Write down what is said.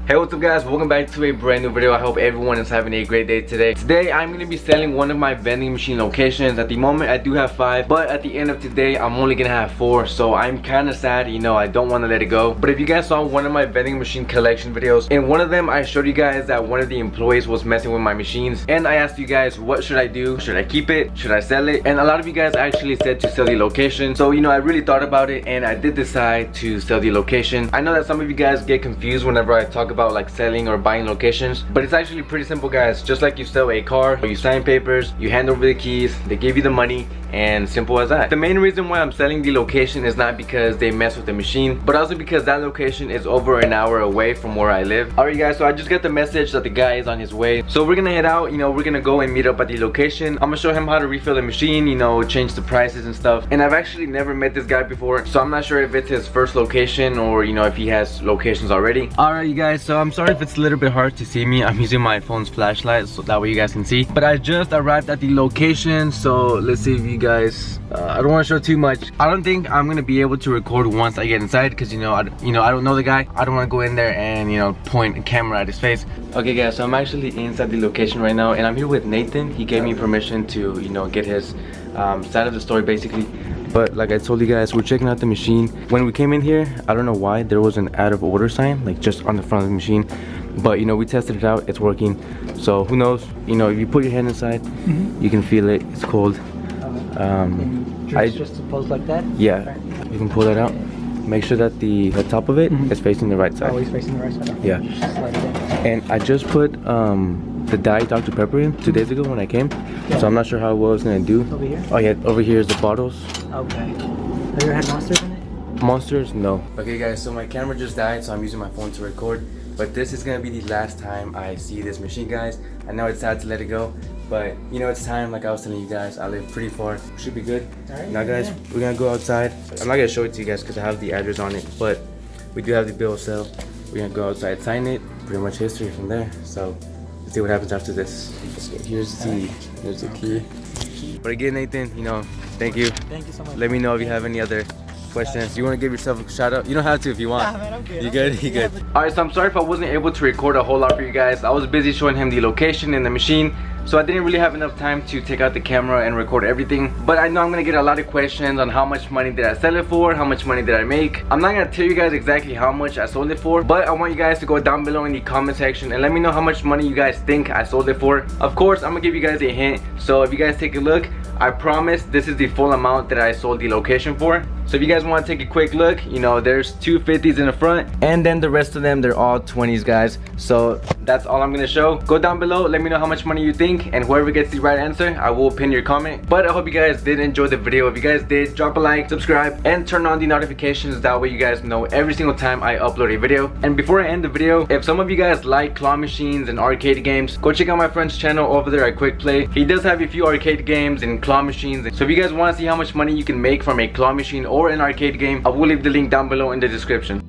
Hey, what's up guys, welcome back to a brand new video. I hope everyone is having a great day today. Today I'm going to be selling one of my vending machine locations. At the moment I do have 5, but at the end of today I'm only going to have 4, so I'm kind of sad, you know. I don't want to let it go. But if you guys saw one of my vending machine collection videos, in one of them I showed you guys that one of the employees was messing with my machines, and I asked you guys, what should I do? Should I keep it? Should I sell it? And a lot of you guys actually said to sell the location. So, you know, I really thought about it and I did decide to sell the location. I know that some of you guys get confused whenever I talk about like selling or buying locations, but it's actually pretty simple, guys. Just like you sell a car, you sign papers, you hand over the keys, they give you the money, and simple as that. The main reason why I'm selling the location is not because they mess with the machine, but also because that location is over an hour away from where I live. Alright guys, so I just got the message that the guy is on his way, so we're gonna head out. You know, we're gonna go and meet up at the location. I'm gonna show him how to refill the machine, you know, change the prices and stuff. And I've actually never met this guy before, so I'm not sure if it's his first location or, you know, if he has locations already. Alright you guys, so I'm sorry if it's a little bit hard to see me. I'm using my phone's flashlight so that way you guys can see. But I just arrived at the location, so let's see if you guys, I don't want to show too much. I don't think I'm gonna be able to record once I get inside because I don't know the guy. I don't want to go in there and, you know, point a camera at his face. Okay guys, so I'm actually inside the location right now and I'm here with Nathan. He gave me permission to, you know, get his side of the story basically. But like I told you guys, we're checking out the machine. When we came in here, I don't know why there was an out of order sign like just on the front of the machine, but you know, we tested it out, it's working. So who knows, you know, if you put your hand inside, you can feel it, it's cold. Just supposed like that? Yeah, right. You can pull that out. Make sure that the top of it is facing the right side. Always facing the right side? Okay. Yeah. Just like that. And I just put the Diet Dr. Pepper in 2 days ago when I came, so I'm not sure how well it's gonna do. Over here? Oh yeah, over here is the bottles. Okay. Have you ever had monsters in it? Monsters? No. Okay guys, so my camera just died, so I'm using my phone to record. But this is gonna be the last time I see this machine, guys. I know it's sad to let it go, but you know, it's time. Like I was telling you guys, I live pretty far. Should be good. Alright, now guys, we're gonna go outside. I'm not gonna show it to you guys because I have the address on it, but we do have the bill of sale. We're gonna go outside, sign it, pretty much history from there. So let's see what happens after this. Here's the key. But again, Nathan, you know, thank you. Thank you so much. Let me know if you have any other questions. You want to give yourself a shout out? You don't have to if you want. Nah, man, I'm good. You good? You good? Alright, so I'm sorry if I wasn't able to record a whole lot for you guys. I was busy showing him the location and the machine, so I didn't really have enough time to take out the camera and record everything. But I know I'm gonna get a lot of questions on how much money did I sell it for, how much money did I make. I'm not gonna tell you guys exactly how much I sold it for, but I want you guys to go down below in the comment section and let me know how much money you guys think I sold it for. Of course, I'm gonna give you guys a hint, so if you guys take a look, I promise this is the full amount that I sold the location for. So if you guys want to take a quick look, you know, there's 2 50s in the front, and then the rest of them, they're all 20s, guys. So that's all I'm gonna show. Go down below, let me know how much money you think, and whoever gets the right answer, I will pin your comment. But I hope you guys did enjoy the video. If you guys did, drop a like, subscribe, and turn on the notifications. That way you guys know every single time I upload a video. And before I end the video, if some of you guys like claw machines and arcade games, go check out my friend's channel over there at Quick Play. He does have a few arcade games and claw machines. So if you guys want to see how much money you can make from a claw machine or an arcade game, I will leave the link down below in the description.